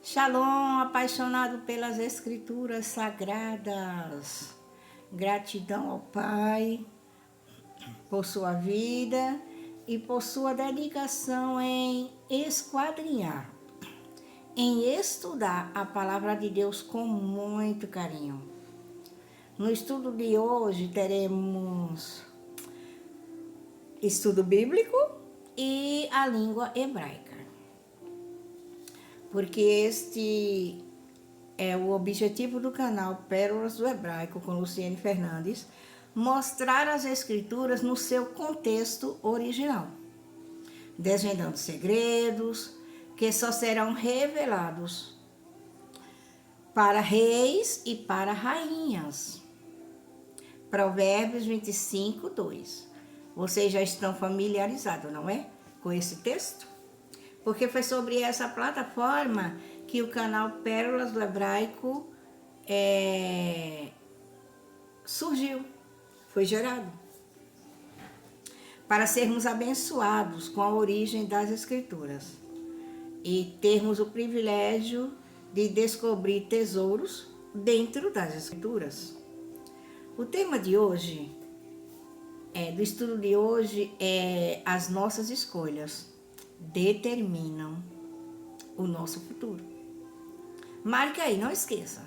Shalom, apaixonado pelas Escrituras Sagradas. Gratidão ao Pai por sua vida e por sua dedicação em esquadrinhar, em estudar a Palavra de Deus com muito carinho. No estudo de hoje teremos estudo bíblico e a língua hebraica. Porque este é o objetivo do canal Pérolas do Hebraico com Luciene Fernandes, mostrar as Escrituras no seu contexto original, desvendando segredos que só serão revelados para reis e para rainhas. Provérbios 25, 2. Vocês já estão familiarizados, não é? Com esse texto? Porque foi sobre essa plataforma que o canal Pérolas do Hebraico surgiu, foi gerado. Para sermos abençoados com a origem das Escrituras e termos o privilégio de descobrir tesouros dentro das Escrituras. O tema de hoje, do estudo de hoje, é as nossas escolhas determinam o nosso futuro. Marque aí, não esqueça.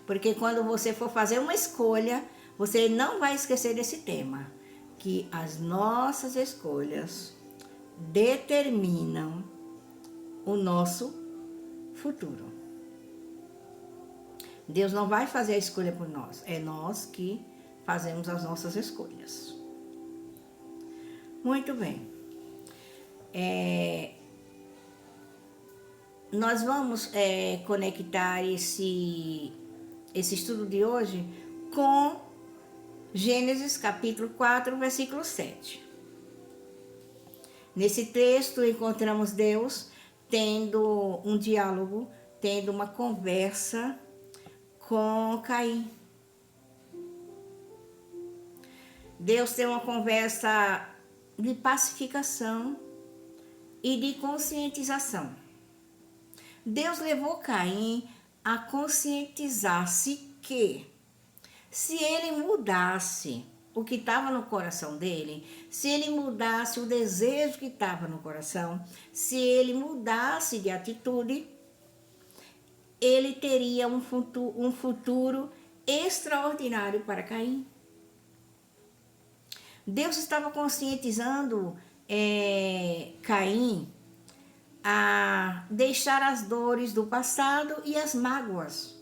Porque quando você for fazer uma escolha, você não vai esquecer desse tema, que as nossas escolhas determinam o nosso futuro. Deus não vai fazer a escolha por nós, é nós que fazemos as nossas escolhas. Muito bem. Nós vamos conectar esse estudo de hoje com Gênesis capítulo 4, versículo 7. Nesse texto encontramos Deus tendo um diálogo, tendo uma conversa com Caim. Deus tem uma conversa de pacificação e de conscientização. Deus levou Caim a conscientizar-se que, se ele mudasse o que estava no coração dele, se ele mudasse o desejo que estava no coração, se ele mudasse de atitude, ele teria um futuro extraordinário para Caim. Deus estava conscientizando Caim a deixar as dores do passado e as mágoas.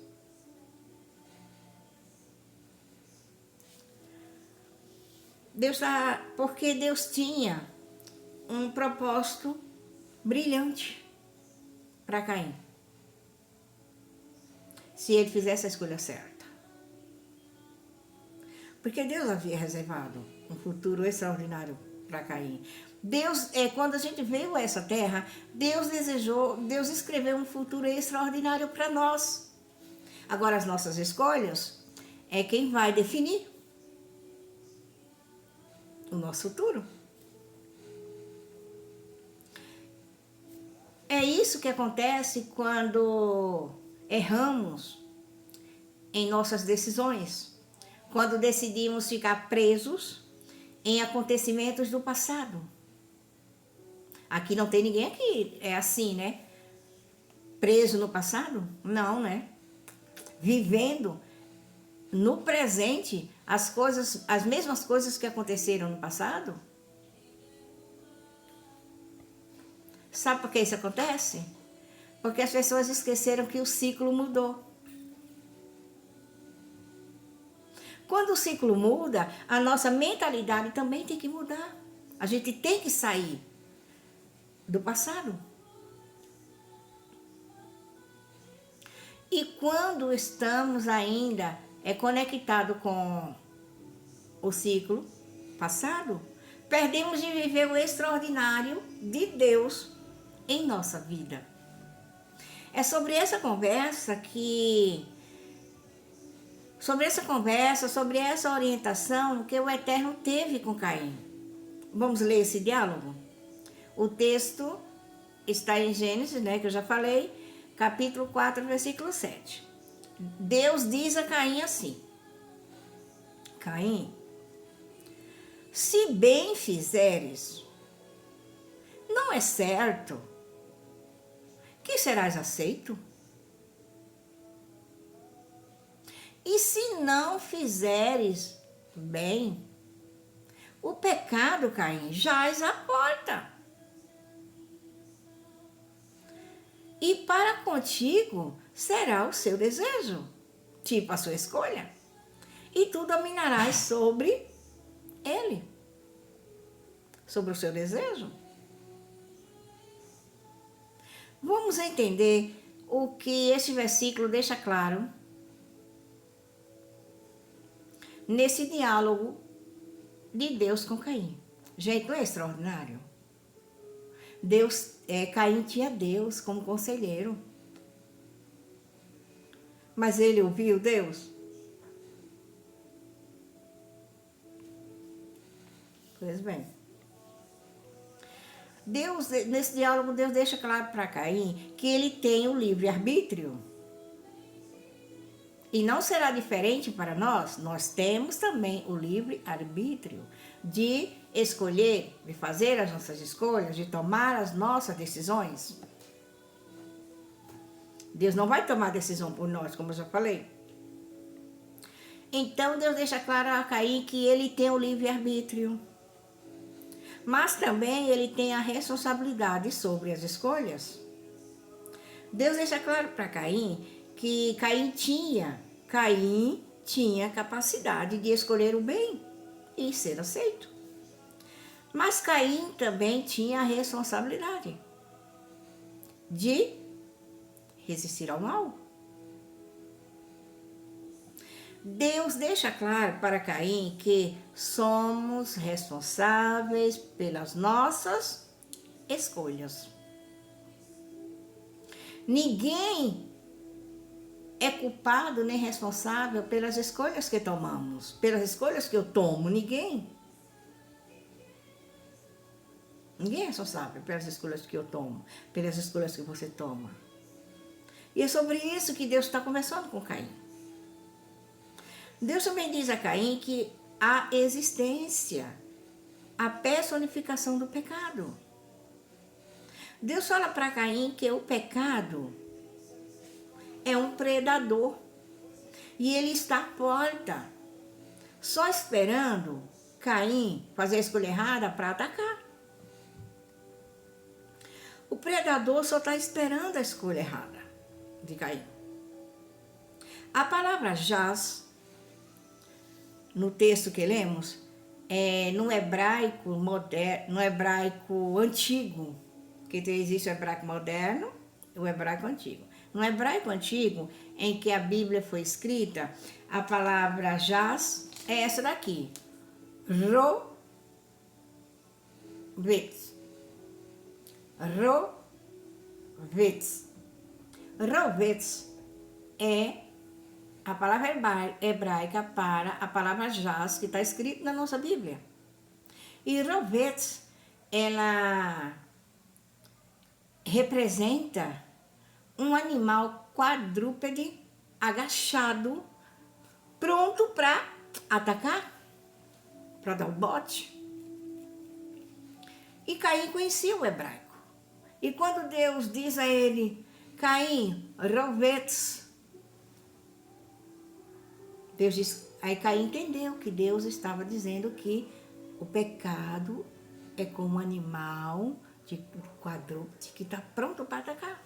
Porque Deus tinha um propósito brilhante para Caim, se ele fizesse a escolha certa. Porque Deus havia reservado um futuro extraordinário para Caim. Deus, quando a gente veio a essa terra, Deus escreveu um futuro extraordinário para nós. Agora, as nossas escolhas é quem vai definir o nosso futuro. É isso que acontece quando erramos em nossas decisões, quando decidimos ficar presos em acontecimentos do passado. Aqui não tem ninguém aqui, é assim, né? Preso no passado? Não, né? Vivendo no presente as mesmas coisas que aconteceram no passado. Sabe por que isso acontece? Porque as pessoas esqueceram que o ciclo mudou. Quando o ciclo muda, a nossa mentalidade também tem que mudar. A gente tem que sair do passado. E quando estamos ainda conectados com o ciclo passado, perdemos de viver o extraordinário de Deus em nossa vida. É sobre essa conversa, sobre essa orientação que o Eterno teve com Caim. Vamos ler esse diálogo? O texto está em Gênesis, né, que eu já falei, capítulo 4, versículo 7. Deus diz a Caim assim: Caim, se bem fizeres, não é certo que serás aceito? E se não fizeres bem, o pecado, Caim, jaz à porta. E para contigo será o seu desejo, tipo a sua escolha, e tu dominarás sobre ele, sobre o seu desejo. Vamos entender o que este versículo deixa claro nesse diálogo de Deus com Caim. Gente, não é extraordinário? Caim tinha Deus como conselheiro. Mas ele ouviu Deus? Pois bem. Nesse diálogo, Deus deixa claro para Caim que ele tem o livre-arbítrio. E não será diferente para nós. Nós temos também o livre-arbítrio de escolher, de fazer as nossas escolhas, de tomar as nossas decisões. Deus não vai tomar decisão por nós, como eu já falei. Então, Deus deixa claro a Caim que ele tem o livre-arbítrio. Mas também ele tem a responsabilidade sobre as escolhas. Deus deixa claro para Caim que Caim tinha capacidade de escolher o bem e ser aceito. Mas Caim também tinha a responsabilidade de resistir ao mal. Deus deixa claro para Caim que somos responsáveis pelas nossas escolhas. Ninguém é culpado nem responsável pelas escolhas que tomamos, pelas escolhas que eu tomo, ninguém. Ninguém é responsável pelas escolhas que eu tomo, pelas escolhas que você toma. E é sobre isso que Deus está conversando com Caim. Deus também diz a Caim que a existência, a personificação do pecado. Deus fala para Caim que o pecado é um predador e ele está à porta, só esperando Caim fazer a escolha errada para atacar. O predador só está esperando a escolha errada de Caim. A palavra jaz, no texto que lemos, no hebraico moderno, no hebraico antigo, que existe o hebraico moderno e o hebraico antigo. No hebraico antigo, em que a Bíblia foi escrita, a palavra jaz é essa daqui, rovetz. Rovetz. Rovetz é a palavra hebraica para a palavra jaz que está escrita na nossa Bíblia. E rovetz, ela representa um animal quadrúpede agachado, pronto para atacar, para dar o bote. E Caim conhecia o hebraico. E quando Deus diz a ele, Caim, rovetz, Deus diz, aí Caim entendeu que Deus estava dizendo que o pecado é como um animal de quadrúpede que está pronto para atacar.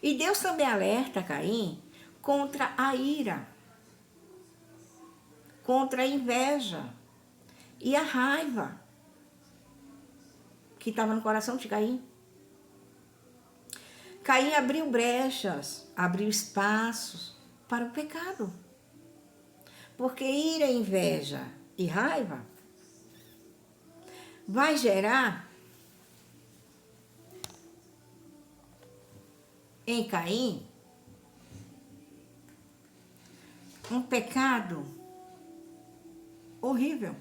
E Deus também alerta Caim contra a ira, contra a inveja e a raiva que estava no coração de Caim. Caim abriu brechas, abriu espaços para o pecado. Porque ira, inveja e raiva vai gerar em Caim um pecado horrível.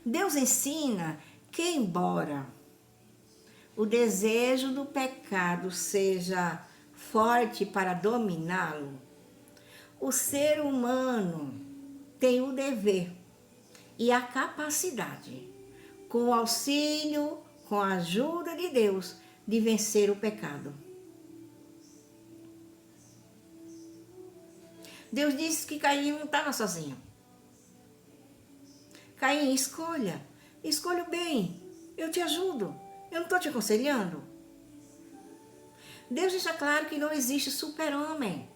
Deus ensina que, embora o desejo do pecado seja forte para dominá-lo, o ser humano tem o dever e a capacidade, com o auxílio, com a ajuda de Deus, de vencer o pecado. Deus disse que Caim não estava sozinho. Caim, escolha o bem, eu te ajudo, eu não estou te aconselhando. Deus deixa claro que não existe super-homem.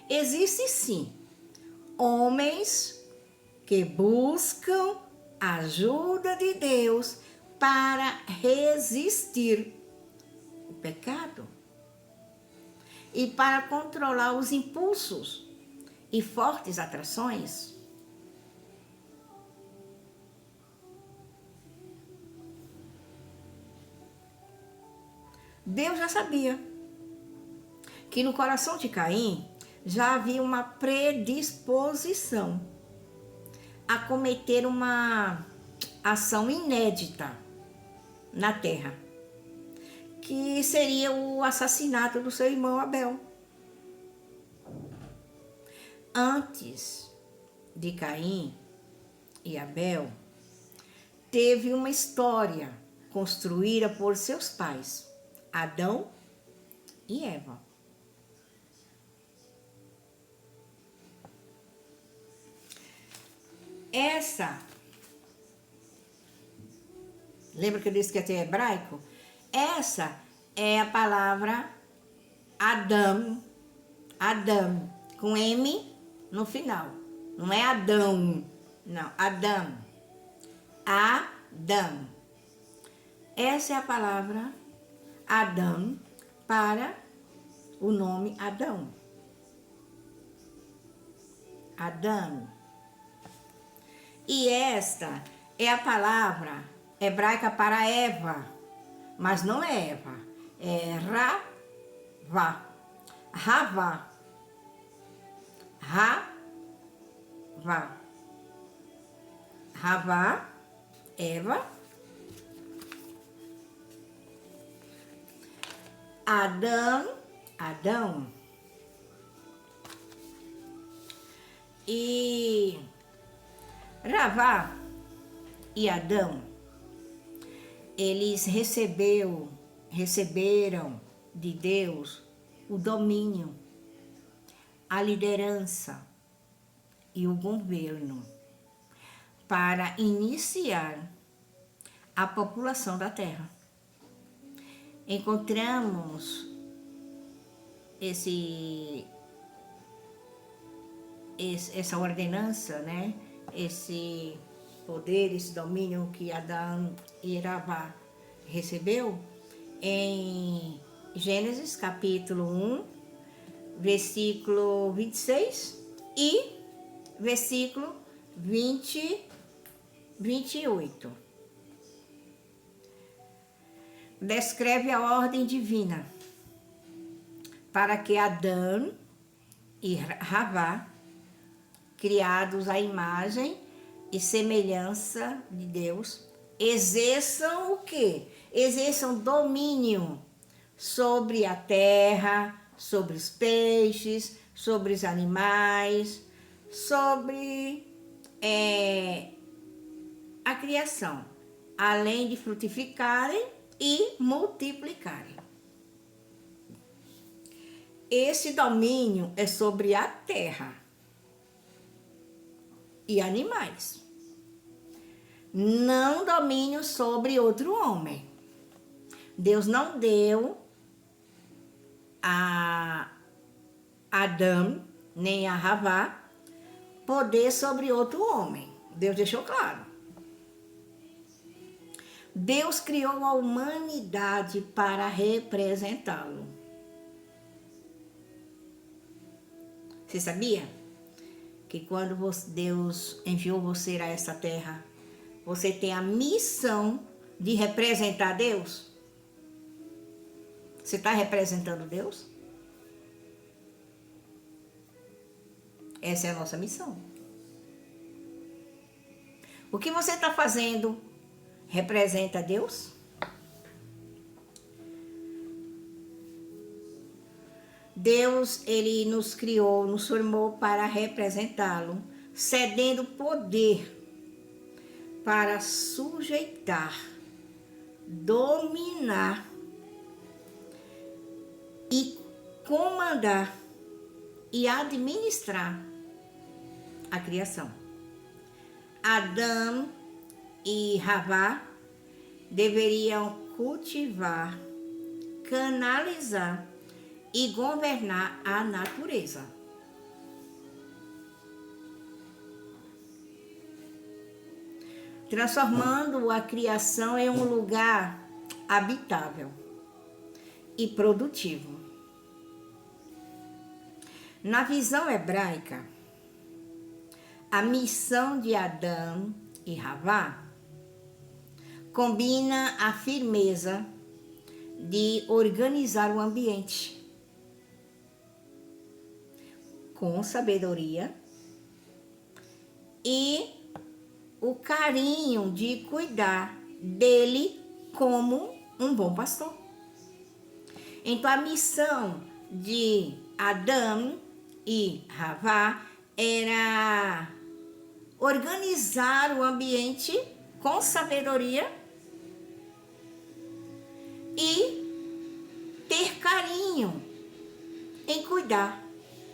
Existe sim homens que buscam a ajuda de Deus para resistir o pecado e para controlar os impulsos e fortes atrações. Deus já sabia que no coração de Caim já havia uma predisposição a cometer uma ação inédita na terra, que seria o assassinato do seu irmão Abel. Antes de Caim e Abel, teve uma história construída por seus pais, Adão e Eva. Lembra que eu disse que ia ter hebraico? Essa é a palavra Adam, com M no final. Não é Adão, não, Adam. Adam. Essa é a palavra Adão para o nome Adão. Adão. E esta é a palavra hebraica para Eva, mas não é Eva, é Ravá. Ravá. Ravá. Ravá, Eva. Adão. E Ravá e Adão, eles receberam de Deus o domínio, a liderança e o governo para iniciar a população da terra. Encontramos essa ordenança, né? Esse poder, esse domínio que Adão e Ravá recebeu em Gênesis capítulo 1, versículo 26 e versículo 28. Descreve a ordem divina para que Adão e Ravá, criados à imagem e semelhança de Deus, exerçam o quê? Exerçam domínio sobre a terra, sobre os peixes, sobre os animais, sobre a criação, além de frutificarem e multiplicarem. Esse domínio é sobre a terra e animais. Não domínio sobre outro homem. Deus não deu a Adão nem a Ravá poder sobre outro homem. Deus deixou claro. Deus criou a humanidade para representá-lo. Você sabia que quando Deus enviou você a essa terra, você tem a missão de representar Deus? Você está representando Deus? Essa é a nossa missão. O que você está fazendo representa Deus? Deus, ele nos criou, nos formou para representá-lo, cedendo poder para sujeitar, dominar e comandar e administrar a criação. Adão e Havá deveriam cultivar, canalizar e governar a natureza. Transformando a criação em um lugar habitável e produtivo. Na visão hebraica, a missão de Adão e Havá combina a firmeza de organizar o ambiente com sabedoria e o carinho de cuidar dele como um bom pastor. Então a missão de Adão e Havá era organizar o ambiente com sabedoria e ter carinho em cuidar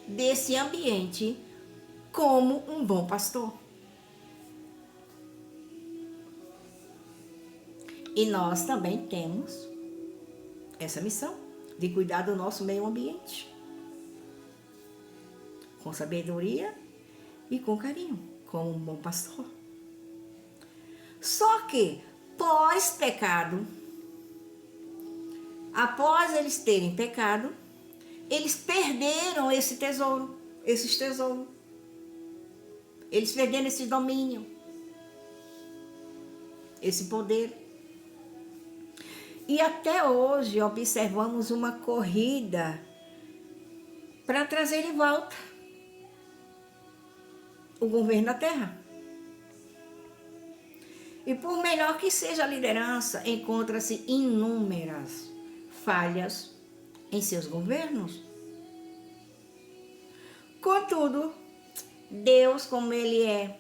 desse ambiente como um bom pastor. E nós também temos essa missão de cuidar do nosso meio ambiente com sabedoria e com carinho, como um bom pastor. Só que pós-pecado, após eles terem pecado, eles perderam esses tesouros. Eles perderam esse domínio, esse poder. E até hoje observamos uma corrida para trazer de volta o governo da terra. E por melhor que seja a liderança, encontra-se inúmeras falhas em seus governos. Contudo, Deus, como Ele é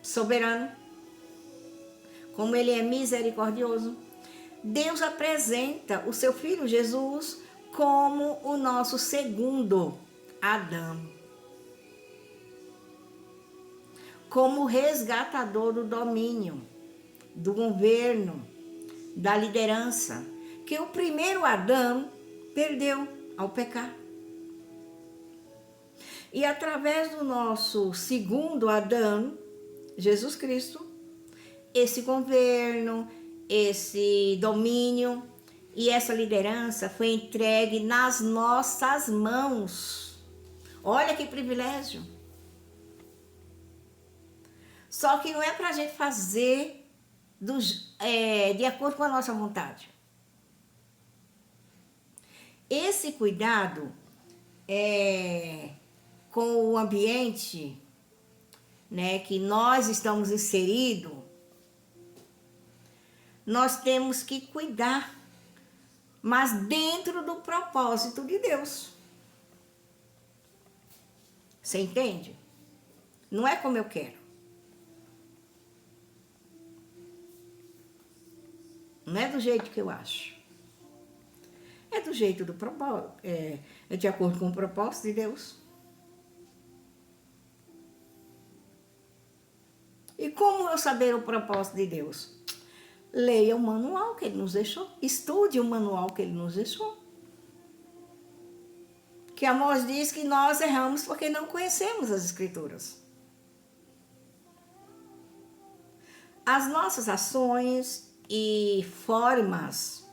soberano, como Ele é misericordioso, Deus apresenta o seu Filho Jesus como o nosso segundo Adão, como resgatador do domínio, do governo, da liderança, que o primeiro Adão perdeu ao pecar. E através do nosso segundo Adão, Jesus Cristo, esse governo, esse domínio e essa liderança foi entregue nas nossas mãos. Olha que privilégio! Só que não é para a gente fazer de acordo com a nossa vontade. Esse cuidado com o ambiente, né, que nós estamos inseridos, nós temos que cuidar, mas dentro do propósito de Deus. Você entende? Não é como eu quero. Não é do jeito que eu acho. É do jeito do propósito, é de acordo com o propósito de Deus. E como eu saber o propósito de Deus? Leia o manual que Ele nos deixou. Estude o manual que Ele nos deixou. Que Amós diz que nós erramos porque não conhecemos as Escrituras. As nossas ações e formas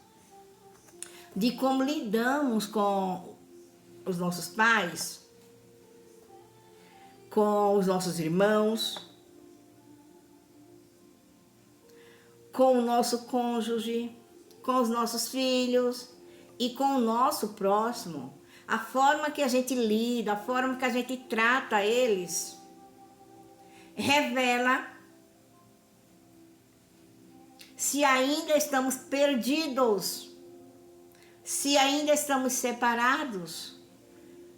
de como lidamos com os nossos pais, com os nossos irmãos, com o nosso cônjuge, com os nossos filhos e com o nosso próximo, a forma que a gente lida, a forma que a gente trata eles, revela se ainda estamos perdidos, se ainda estamos separados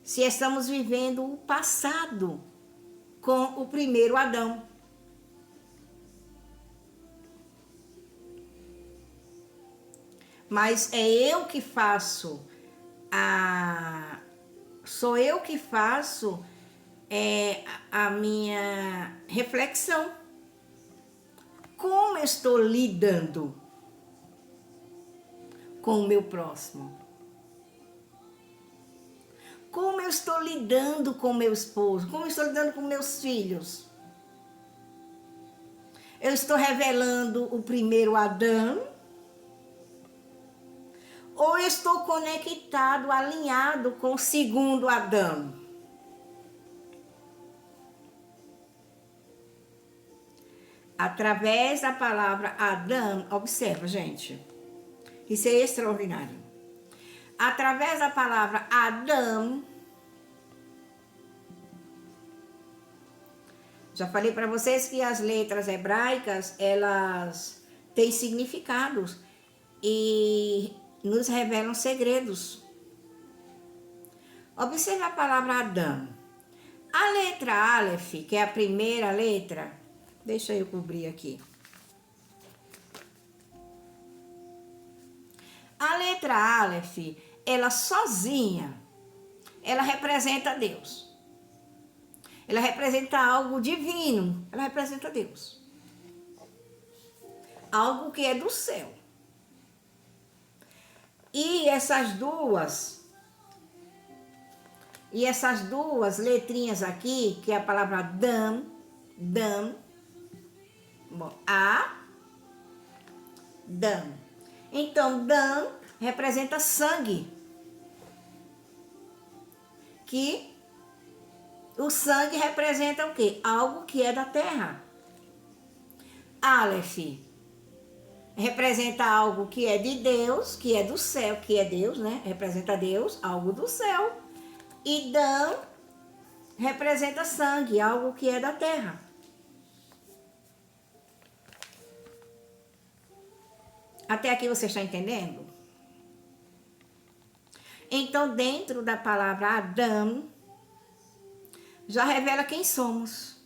se estamos vivendo o passado com o primeiro Adão. Mas é eu que faço sou eu que faço a minha reflexão. Como eu estou lidando com o meu próximo? Como eu estou lidando com meu esposo? Como eu estou lidando com meus filhos? Eu estou revelando o primeiro Adão? Ou eu estou conectado, alinhado com o segundo Adão? Através da palavra Adão, observa, gente, isso é extraordinário. Através da palavra Adão, já falei para vocês que as letras hebraicas, elas têm significados e nos revelam segredos. Observe a palavra Adão. A letra Aleph, que é a primeira letra, deixa eu cobrir aqui. A letra Aleph, ela sozinha, ela representa Deus. Ela representa algo divino, ela representa Deus. Algo que é do céu. E essas duas letrinhas aqui, que é a palavra dam, bom, dam. Então, dam representa sangue. Que o sangue representa o quê? Algo que é da terra. Aleph representa algo que é de Deus, que é do céu, que é Deus, né? Representa Deus, algo do céu. E Dam representa sangue, algo que é da terra. Até aqui você está entendendo? Então, dentro da palavra Adão, já revela quem somos.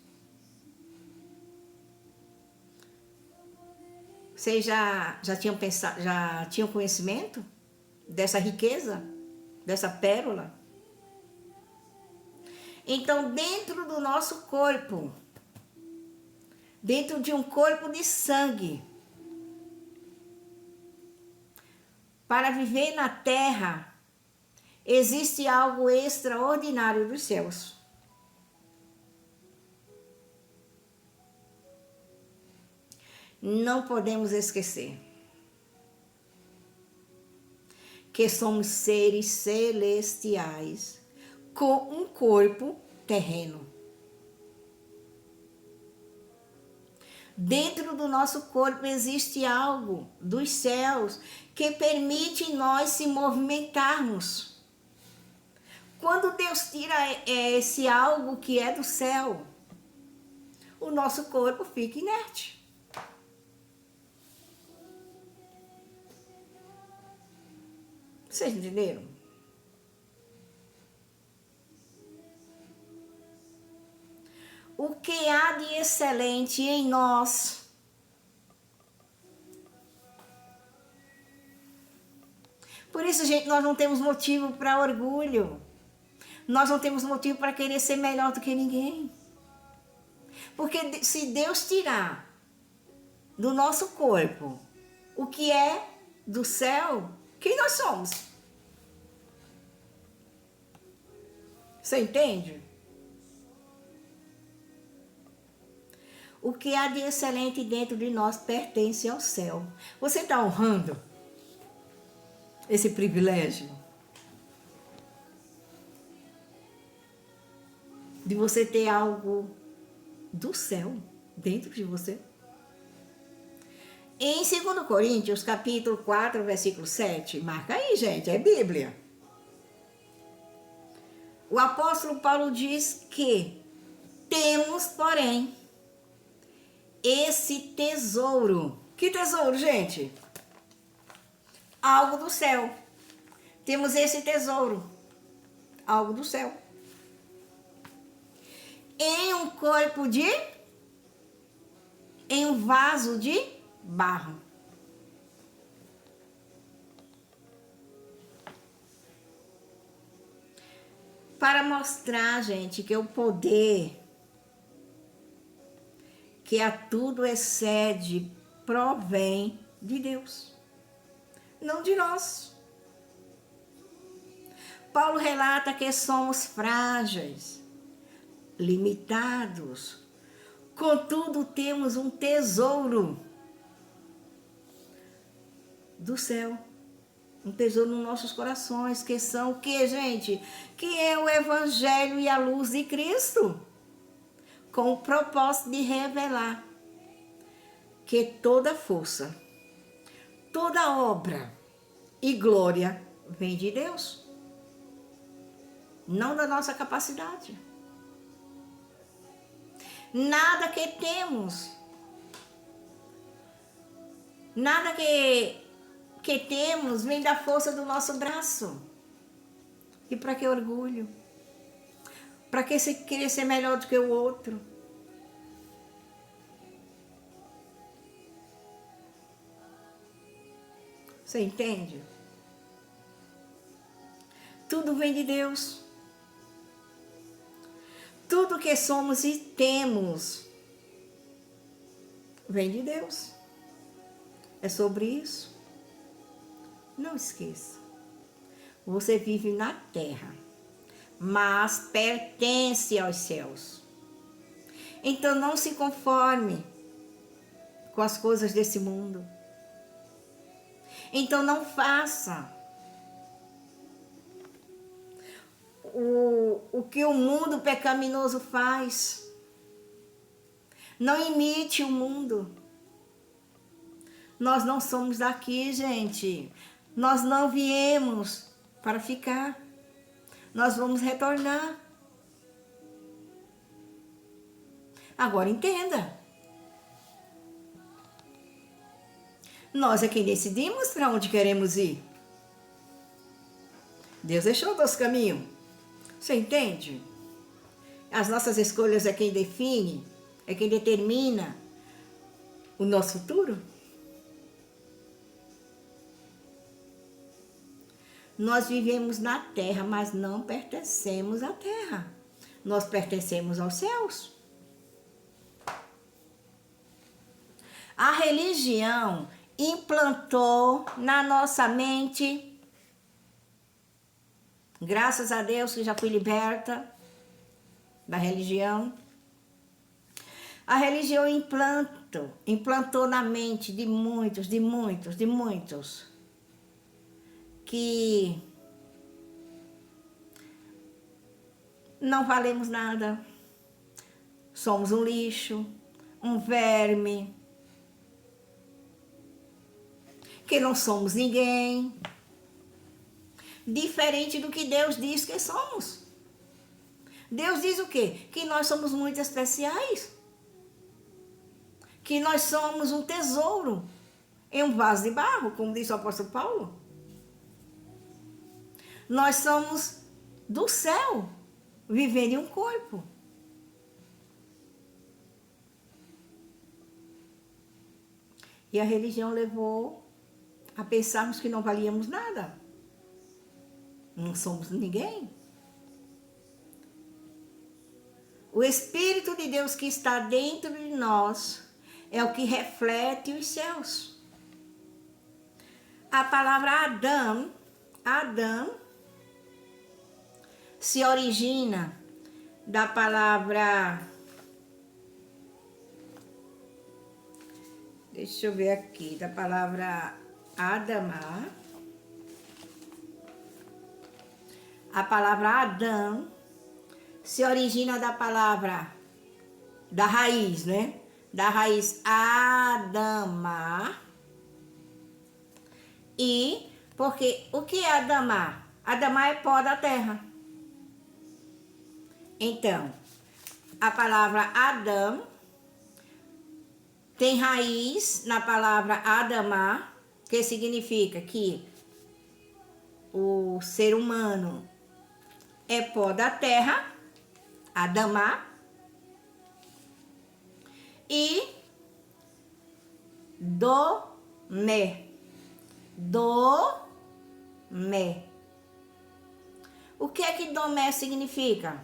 Vocês já tinham pensado, já tinham conhecimento dessa riqueza, dessa pérola? Então, dentro do nosso corpo, dentro de um corpo de sangue, para viver na terra, existe algo extraordinário dos céus. Não podemos esquecer que somos seres celestiais com um corpo terreno. Dentro do nosso corpo existe algo dos céus que permite nós se movimentarmos. Quando Deus tira esse algo que é do céu, o nosso corpo fica inerte. Vocês entenderam? O que há de excelente em nós por isso, gente, nós não temos motivo para orgulho. Nós não temos motivo para querer ser melhor do que ninguém. Porque se Deus tirar do nosso corpo o que é do céu, quem nós somos? Você entende? O que há de excelente dentro de nós pertence ao céu. Você está honrando esse privilégio de você ter algo do céu dentro de você? Em 2 Coríntios, capítulo 4, versículo 7, marca aí, gente, é Bíblia. O apóstolo Paulo diz que temos, porém, esse tesouro. Que tesouro, gente? Algo do céu. Temos esse tesouro. algo do céu. Em um corpo em um vaso de barro. Para mostrar, gente, que o poder que a tudo excede provém de Deus, não de nós. Paulo relata que somos frágeis, limitados, contudo temos um tesouro do céu, um tesouro nos nossos corações, que são o que, gente? Que é o Evangelho e a luz de Cristo, com o propósito de revelar que toda força, toda obra e glória vem de Deus, não da nossa capacidade. Nada que temos, nada que temos vem da força do nosso braço. E para que orgulho? Para que você querer ser melhor do que o outro? Você entende? Tudo vem de Deus. Tudo que somos e temos vem de Deus. É sobre isso. Não esqueça. Você vive na terra, mas pertence aos céus. Então não se conforme com as coisas desse mundo. Então não faça o que o mundo pecaminoso faz. Não imite o mundo. Nós não somos daqui, gente. Nós não viemos para ficar. Nós vamos retornar. Agora entenda. Nós é quem decidimos para onde queremos ir. Deus deixou o nosso caminho. Você entende? As nossas escolhas é quem define, é quem determina o nosso futuro. Nós vivemos na terra, mas não pertencemos à terra. Nós pertencemos aos céus. A religião implantou na nossa mente, graças a Deus que já fui liberta da religião. A religião implantou na mente de muitos, que não valemos nada, somos um lixo, um verme, que não somos ninguém, diferente do que Deus diz que somos. Deus diz o quê? Que nós somos muito especiais, que nós somos um tesouro em um vaso de barro, como disse o apóstolo Paulo. Nós somos do céu, vivendo em um corpo. E a religião levou a pensarmos que não valíamos nada. Não somos ninguém. O Espírito de Deus que está dentro de nós é o que reflete os céus. A palavra Adão, se origina da palavra, deixa eu ver aqui, da palavra Adamá. A palavra Adão se origina da palavra, da raiz, né? Da raiz Adamá. E, porque o que é Adamá? Adamá é pó da terra. Então, a palavra Adão tem raiz na palavra Adamá, que significa que o ser humano é pó da terra, Adamá, e Domé. Domé. O que é que Domé significa?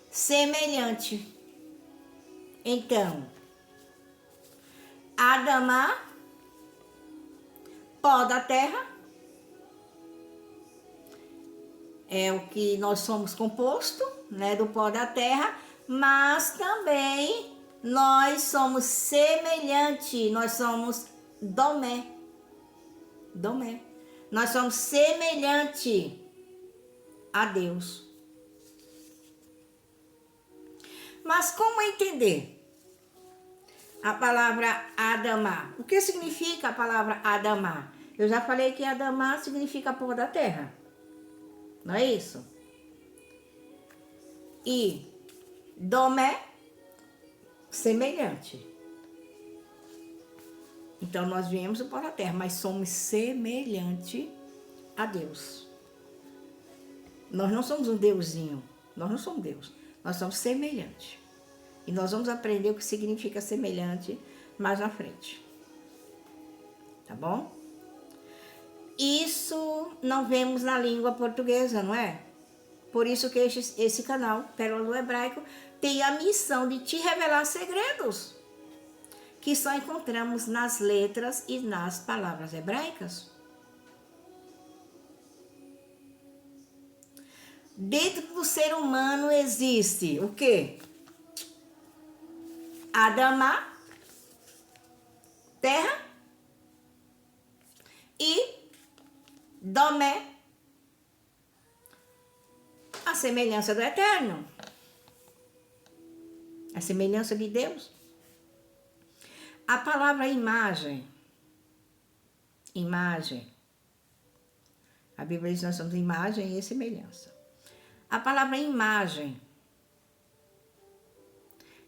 Semelhante. Então, Adamá, pó da terra, é o que nós somos composto, né, do pó da terra, mas também nós somos semelhante, nós somos domé. Domé. Nós somos semelhante a Deus. Mas como entender a palavra Adamá? O que significa a palavra Adamá? Eu já falei que Adamá significa pó da terra. Não é isso? E Domé, semelhante. Então nós viemos do pó da terra, mas somos semelhante a Deus. Nós não somos um deusinho, nós não somos Deus, nós somos semelhante. E nós vamos aprender o que significa semelhante mais na frente. Tá bom? Isso não vemos na língua portuguesa, não é? Por isso que esse canal, Pérola do Hebraico, tem a missão de te revelar segredos que só encontramos nas letras e nas palavras hebraicas. Dentro do ser humano existe o quê? Adamá, terra, e Domé, a semelhança do Eterno, a semelhança de Deus. A palavra imagem, a Bíblia diz que nós somos imagem e semelhança. A palavra imagem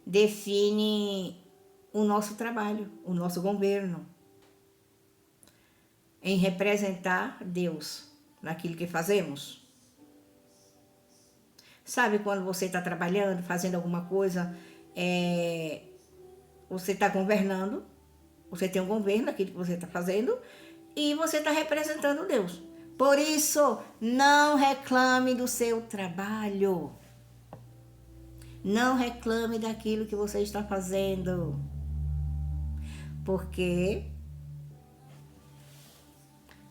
define o nosso trabalho, o nosso governo, em representar Deus naquilo que fazemos. Sabe quando você está trabalhando, fazendo alguma coisa, você está governando, você tem um governo naquilo que você está fazendo e você está representando Deus. Por isso, não reclame do seu trabalho. Não reclame daquilo que você está fazendo. Porque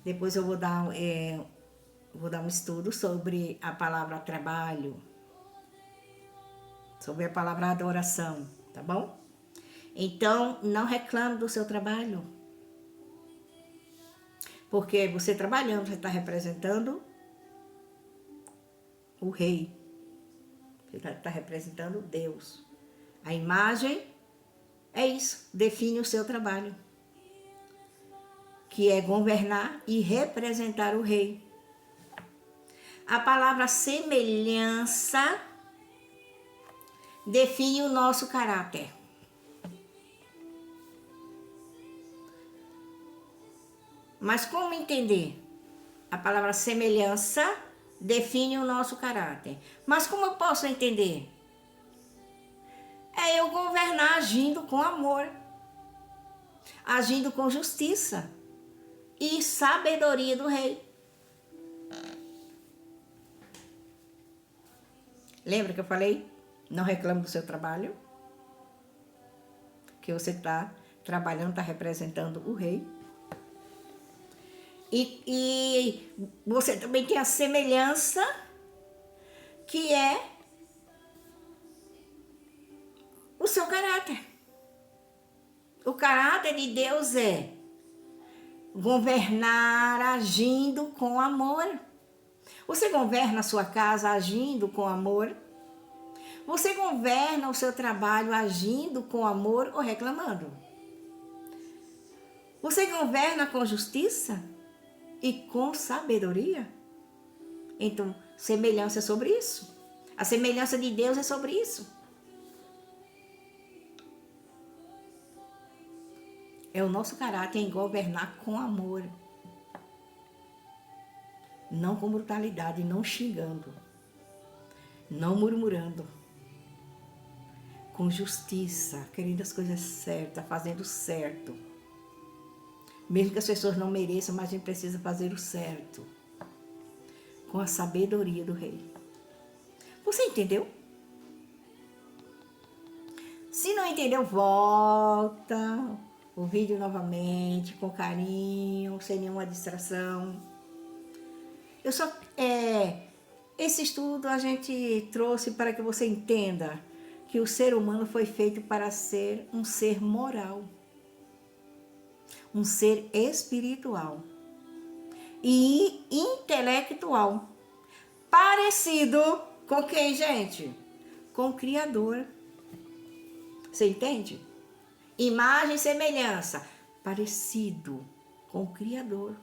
depois eu vou dar um estudo sobre a palavra trabalho, sobre a palavra adoração, tá bom? Então, não reclame do seu trabalho. Porque você trabalhando, você está representando o rei. Você está representando Deus. A imagem é isso, define o seu trabalho, que é governar e representar o rei. A palavra semelhança define o nosso caráter. Mas como entender? A palavra semelhança define o nosso caráter. Mas como eu posso entender? É eu governar agindo com amor, agindo com justiça e sabedoria do rei. Lembra que eu falei? Não reclame do seu trabalho, que você está trabalhando, está representando o rei. E você também tem a semelhança, que é o seu caráter. O caráter de Deus é governar agindo com amor. Você governa a sua casa agindo com amor? Você governa o seu trabalho agindo com amor ou reclamando? Você governa com justiça e com sabedoria? Então, semelhança é sobre isso. A semelhança de Deus é sobre isso. É o nosso caráter em governar com amor. Não com brutalidade, não xingando. não murmurando, com justiça, querendo as coisas certas, fazendo certo. Mesmo que as pessoas não mereçam, mas a gente precisa fazer o certo, com a sabedoria do rei. Você entendeu? Se não entendeu, volta o vídeo novamente, com carinho, sem nenhuma distração. Esse estudo a gente trouxe para que você entenda que o ser humano foi feito para ser um ser moral, um ser espiritual e intelectual. Parecido com quem, gente? Com o Criador. Você entende? Imagem e semelhança. Parecido com o Criador.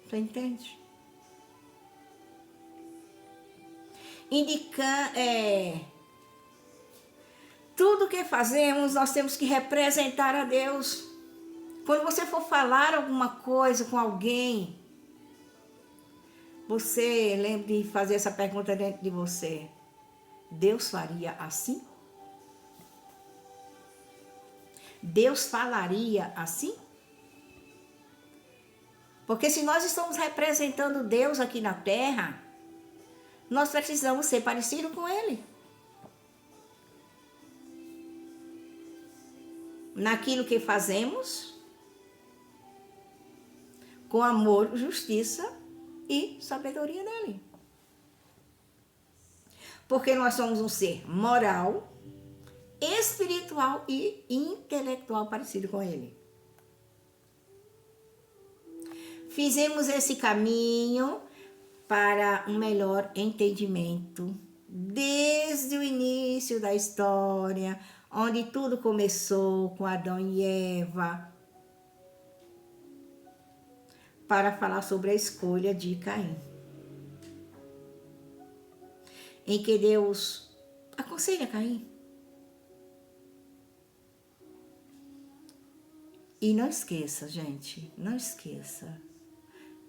Você entende? Tudo que fazemos, nós temos que representar a Deus. Quando você for falar alguma coisa com alguém, você lembre de fazer essa pergunta dentro de você. Deus faria assim? Deus falaria assim? Porque se nós estamos representando Deus aqui na terra, nós precisamos ser parecidos com Ele. Naquilo que fazemos, com amor, justiça e sabedoria dele. Porque nós somos um ser moral, espiritual e intelectual parecido com ele. Fizemos esse caminho para um melhor entendimento desde o início da história, onde tudo começou com Adão e Eva, para falar sobre a escolha de Caim, em que Deus aconselha Caim. E não esqueça, gente, não esqueça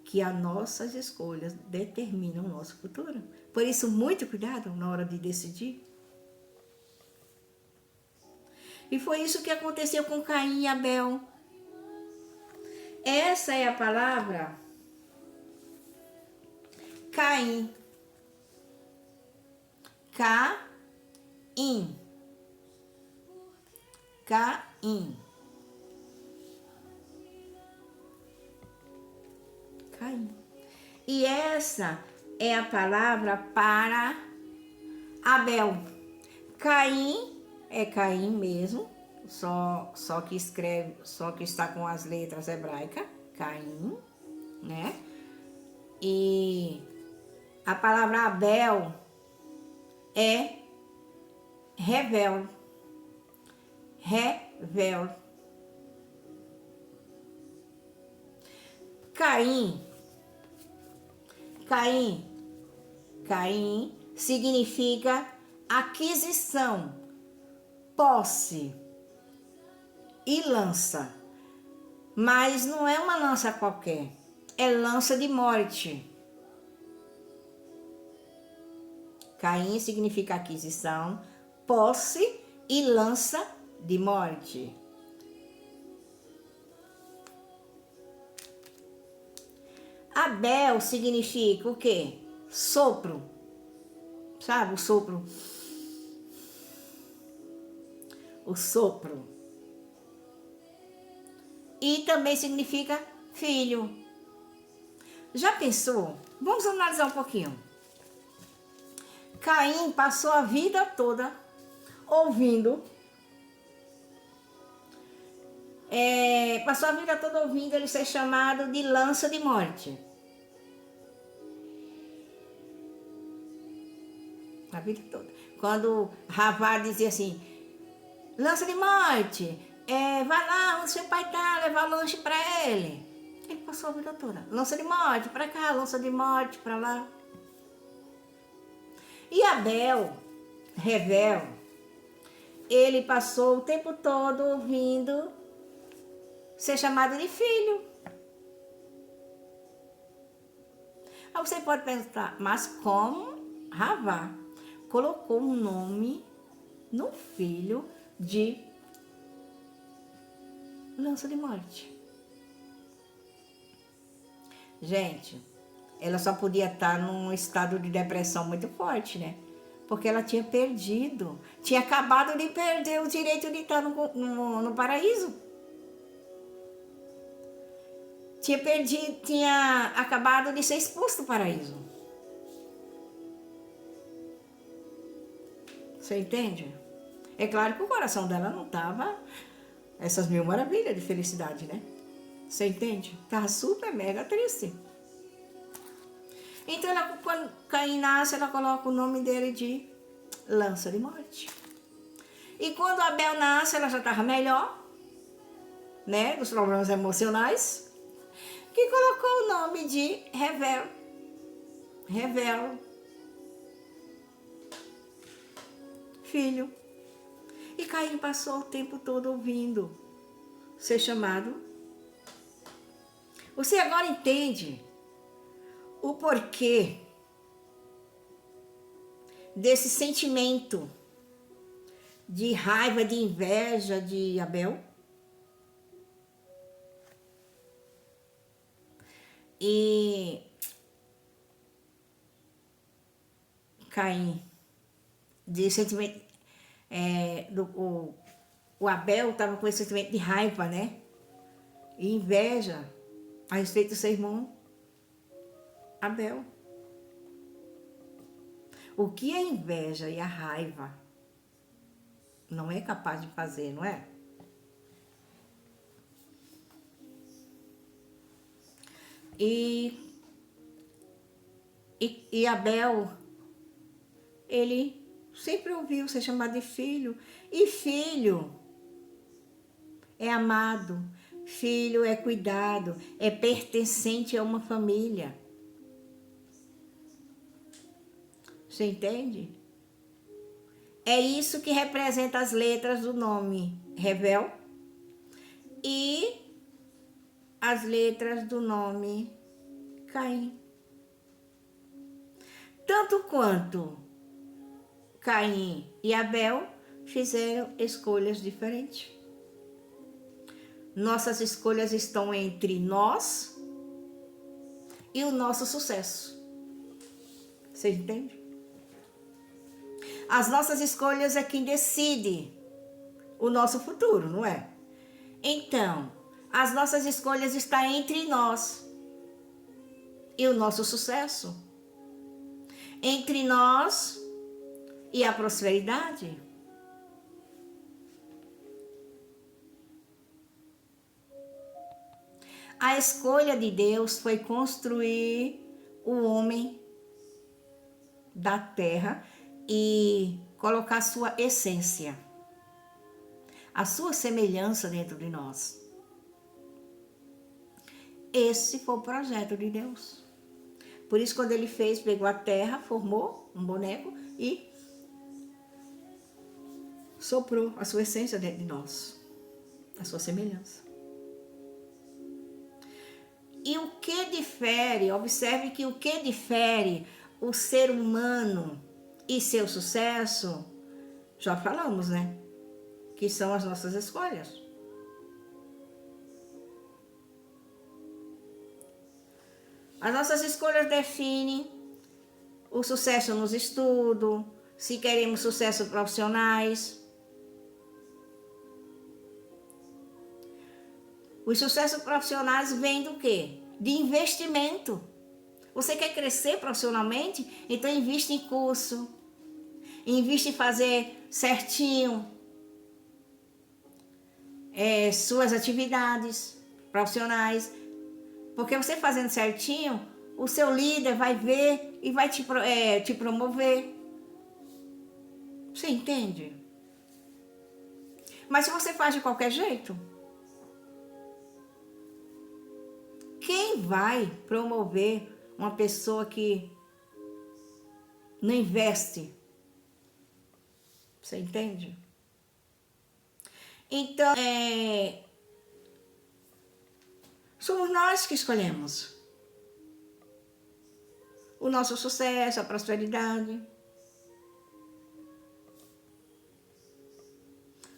que as nossas escolhas determinam o nosso futuro. Por isso, muito cuidado na hora de decidir. E foi isso que aconteceu com Caim e Abel. Essa é a palavra Caim. Caim. Caim. Caim. E essa é a palavra para Abel. Caim é Caim mesmo, só que está com as letras hebraicas, Caim, né? E a palavra Abel é Revel. Revel. Caim significa aquisição, posse e lança. Mas não é uma lança qualquer, é lança de morte. Caim significa aquisição, posse e lança de morte. Abel significa o quê? Sopro. Sabe o sopro? O sopro. E também significa filho. Já pensou? Vamos analisar um pouquinho. Caim passou a vida toda ouvindo. Ele ser chamado de lança de morte. A vida toda. Quando Ravá dizia assim, lança de morte, vai lá onde seu pai tá, levar lanche para ele. Ele passou a vida toda. Lança de morte para cá, lança de morte para lá. E Abel, Revel, ele passou o tempo todo ouvindo ser chamado de filho. Mas você pode pensar, mas como Ravá colocou um nome no filho de lança de morte? Gente, ela só podia estar num estado de depressão muito forte, né? Porque ela tinha perdido, tinha acabado de perder o direito de estar no paraíso. Tinha acabado de ser expulso do paraíso. Você entende? É claro que o coração dela não estava essas mil maravilhas de felicidade, né? Você entende? Estava super mega triste. Então, quando Caim nasce, ela coloca o nome dele de lança de morte. E quando Abel nasce, ela já estava melhor, né? Dos problemas emocionais, que colocou o nome de Revel. Revel. Filho. E Caim passou o tempo todo ouvindo ser chamado. Você agora entende o porquê desse sentimento de raiva, de inveja de Abel? E Caim, de sentimento, o Abel estava com esse sentimento de raiva, né? E inveja a respeito do seu irmão Abel. O que a inveja e a raiva não é capaz de fazer, não é? E Abel, ele sempre ouviu ser chamado de filho. E filho é amado, filho é cuidado, é pertencente a uma família. Você entende? É isso que representa as letras do nome Revel e as letras do nome Caim. Tanto quanto Caim e Abel fizeram escolhas diferentes. Nossas escolhas estão entre nós e o nosso sucesso. Você entende? As nossas escolhas é quem decide o nosso futuro, não é? Então, as nossas escolhas estão entre nós e o nosso sucesso. Entre nós e a prosperidade. A escolha de Deus foi construir o homem da terra e colocar sua essência, a sua semelhança dentro de nós. Esse foi o projeto de Deus. Por isso, quando ele fez, pegou a terra, formou um boneco e soprou a sua essência dentro de nós, a sua semelhança. E o que difere, observe que o que difere o ser humano e seu sucesso, já falamos, né? Que são as nossas escolhas. As nossas escolhas definem o sucesso nos estudos, se queremos sucesso profissionais. Os sucessos profissionais vêm do quê? De investimento. Você quer crescer profissionalmente? Então investe em curso. Investe em fazer certinho suas atividades profissionais. Porque você fazendo certinho, o seu líder vai ver e vai te promover. Você entende? Mas se você faz de qualquer jeito, quem vai promover uma pessoa que não investe? Você entende? Então, somos nós que escolhemos. o nosso sucesso, a prosperidade.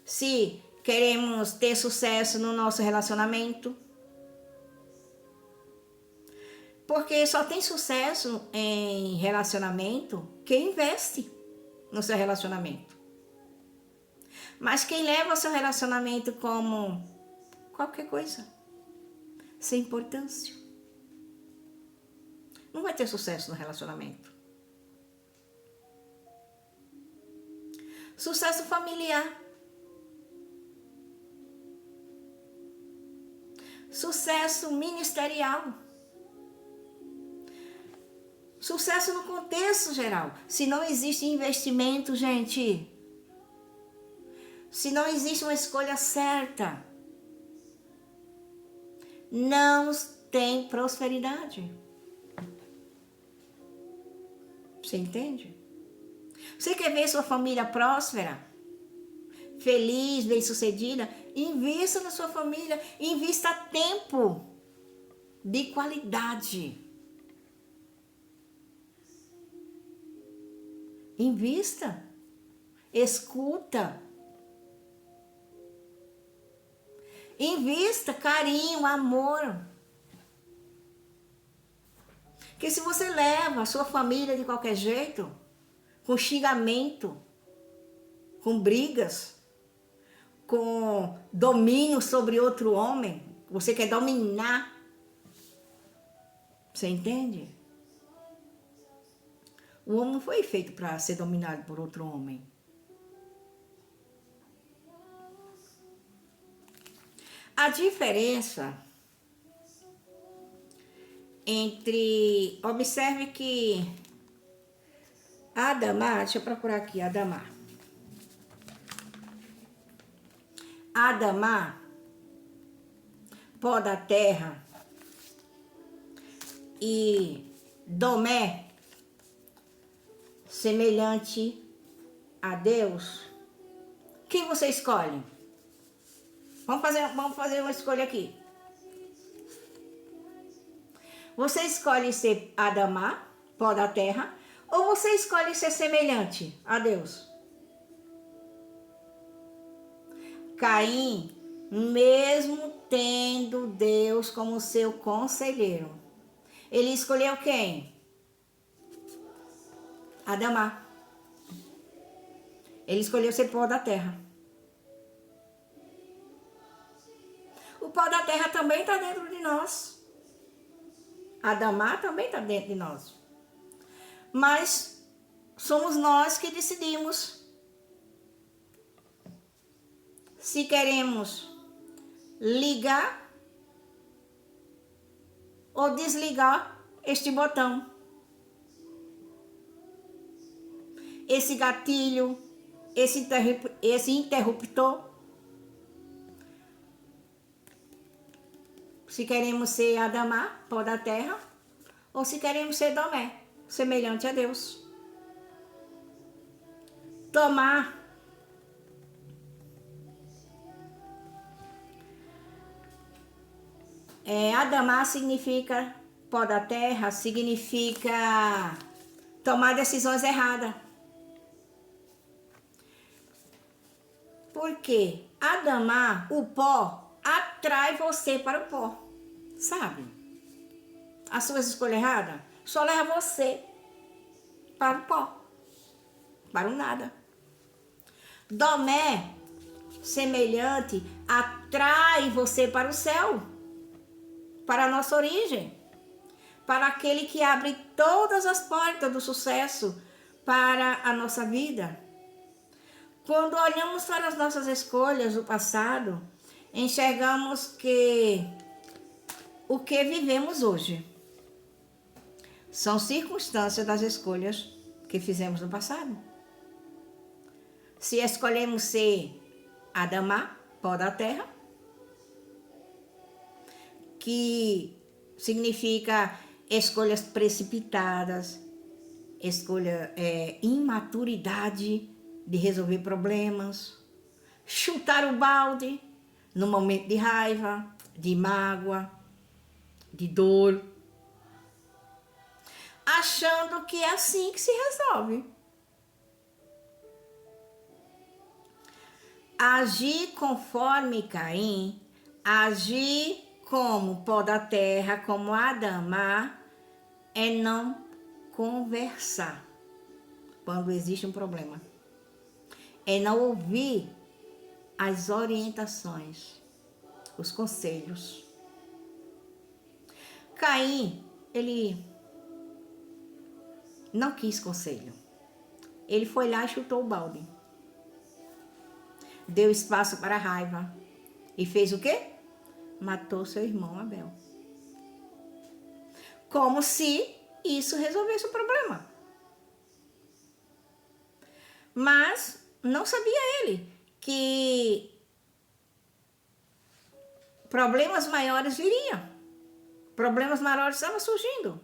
Se queremos ter sucesso no nosso relacionamento. Porque só tem sucesso em relacionamento quem investe no seu relacionamento. Mas quem leva o seu relacionamento como qualquer coisa, sem importância, não vai ter sucesso no relacionamento. Sucesso familiar. Sucesso ministerial. Sucesso no contexto geral. Se não existe investimento, gente, se não existe uma escolha certa, não tem prosperidade. Você entende? Você quer ver sua família próspera, feliz, bem-sucedida? Invista na sua família, invista tempo de qualidade. Invista, escuta, invista carinho, amor. Porque se você leva a sua família de qualquer jeito, com xingamento, com brigas, com domínio sobre outro homem, você quer dominar, você entende? O homem não foi feito para ser dominado por outro homem. A diferença entre... Observe que Adamá, deixa eu procurar aqui, Adamá. Adamá, pó da terra, e Domé, semelhante a Deus. Quem você escolhe? Vamos fazer uma escolha aqui. Você escolhe ser Adamá, pó da terra, ou você escolhe ser semelhante a Deus? Caim, mesmo tendo Deus como seu conselheiro, ele escolheu quem? Adamá. Ele escolheu ser pó da terra. O pó da terra também está dentro de nós. Adamá também está dentro de nós. Mas somos nós que decidimos se queremos ligar ou desligar este botão. Esse gatilho, esse interruptor. Se queremos ser Adamá, pó da terra, ou se queremos ser Domé, semelhante a Deus. Tomar. Adamá significa pó da terra, significa tomar decisões erradas. Porque Adamá, o pó, atrai você para o pó. Sabe? As suas escolhas erradas só leva você para o pó, para o nada. Domé, semelhante, atrai você para o céu, para a nossa origem, para aquele que abre todas as portas do sucesso para a nossa vida. Quando olhamos para as nossas escolhas do passado, enxergamos que o que vivemos hoje são circunstâncias das escolhas que fizemos no passado. Se escolhemos ser Adamá, pó da terra, que significa escolhas precipitadas, imaturidade de resolver problemas, chutar o balde no momento de raiva, de mágoa, de dor. achando que é assim que se resolve. Agir conforme Caim, agir como pó da terra, como Adamá, é não conversar quando existe um problema. É não ouvir as orientações, os conselhos. Caim, ele não quis conselho. Ele foi lá e chutou o balde. Deu espaço para a raiva. E fez o quê? Matou seu irmão Abel. Como se isso resolvesse o problema. Mas não sabia ele que problemas maiores viriam. Problemas maiores estavam surgindo.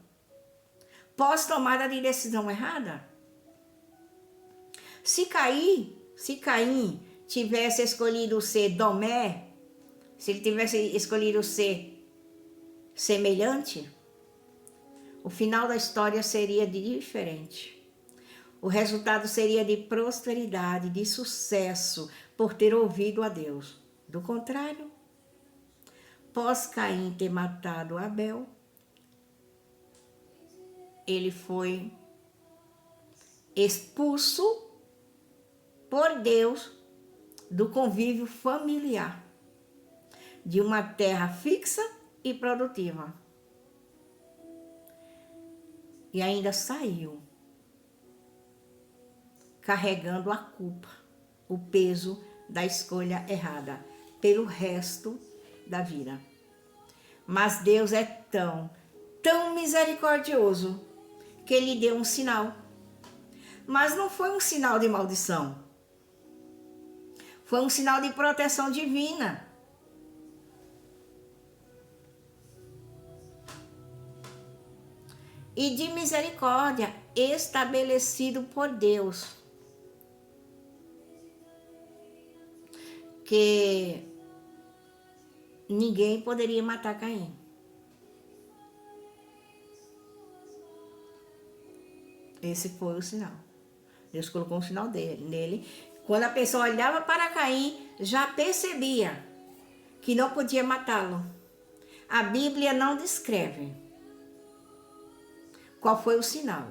Pós tomada de decisão errada. Se Caim tivesse escolhido ser Domé, se ele tivesse escolhido ser semelhante, o final da história seria diferente. O resultado seria de prosperidade, de sucesso, por ter ouvido a Deus. Do contrário, pós Caim ter matado Abel, ele foi expulso por Deus do convívio familiar, de uma terra fixa e produtiva. E ainda saiu carregando a culpa, o peso da escolha errada, pelo resto da vida. Mas Deus é tão misericordioso, que Ele deu um sinal. Mas não foi um sinal de maldição. Foi um sinal de proteção divina. E de misericórdia estabelecido por Deus. Que ninguém poderia matar Caim. Esse foi o sinal. Deus colocou um sinal nele. Quando a pessoa olhava para Caim, já percebia que não podia matá-lo. A Bíblia não descreve qual foi o sinal.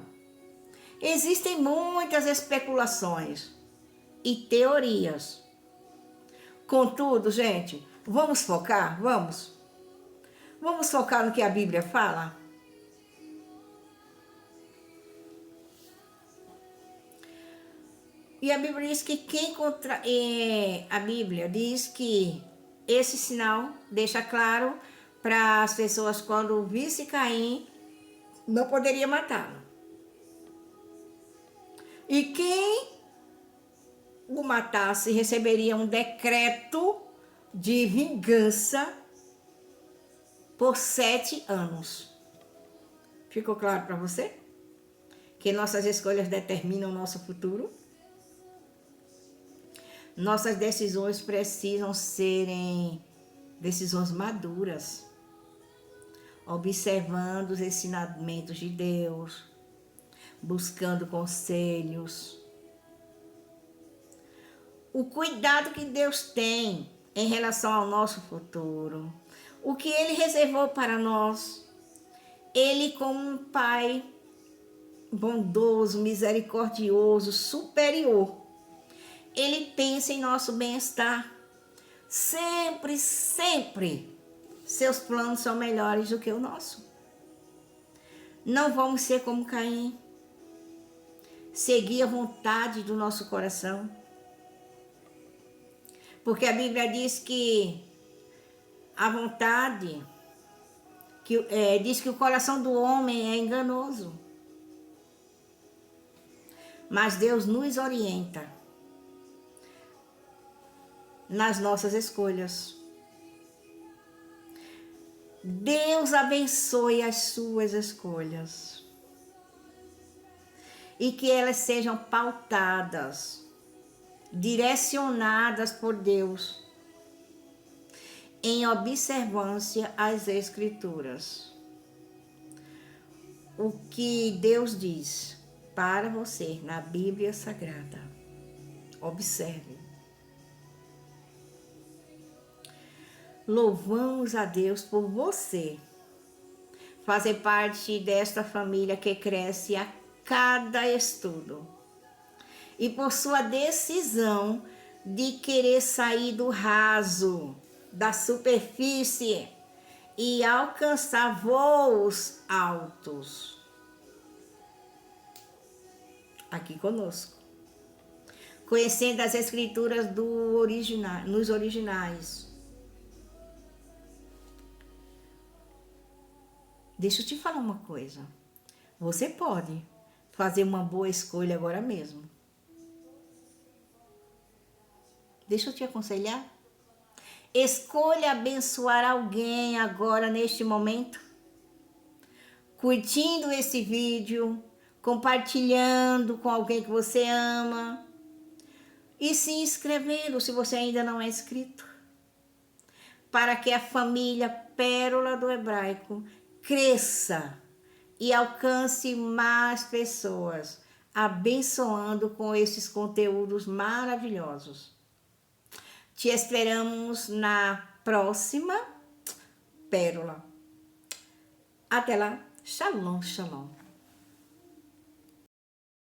Existem muitas especulações e teorias. Contudo, gente, vamos focar? Vamos? Vamos focar no que a Bíblia fala? E a Bíblia diz que a Bíblia diz que esse sinal deixa claro para as pessoas quando visse Caim, não poderia matá-lo. E quem o matasse receberia um decreto de vingança por 7 anos. Ficou claro para você? Que nossas escolhas determinam o nosso futuro? Nossas decisões precisam serem decisões maduras, observando os ensinamentos de Deus, buscando conselhos. O cuidado que Deus tem em relação ao nosso futuro, o que Ele reservou para nós. Ele, como um Pai bondoso, misericordioso, superior, Ele pensa em nosso bem-estar. Sempre, sempre, seus planos são melhores do que o nosso. Não vamos ser como Caim, seguir a vontade do nosso coração. Porque a Bíblia diz que a vontade, diz que o coração do homem é enganoso. Mas Deus nos orienta nas nossas escolhas. Deus abençoe as suas escolhas. E que elas sejam pautadas, direcionadas por Deus, em observância às Escrituras. o que Deus diz para você na Bíblia Sagrada. Observe. Louvamos a Deus por você fazer parte desta família que cresce a cada estudo e por sua decisão de querer sair do raso, da superfície e alcançar voos altos. Aqui conosco. Conhecendo as escrituras nos originais. Deixa eu te falar uma coisa. Você pode fazer uma boa escolha agora mesmo. Deixa eu te aconselhar. Escolha abençoar alguém agora neste momento. Curtindo esse vídeo, compartilhando com alguém que você ama e se inscrevendo se você ainda não é inscrito. Para que a família Pérola do Hebraico cresça e alcance mais pessoas, abençoando com esses conteúdos maravilhosos. Te esperamos na próxima Pérola. Até lá. Shalom, shalom.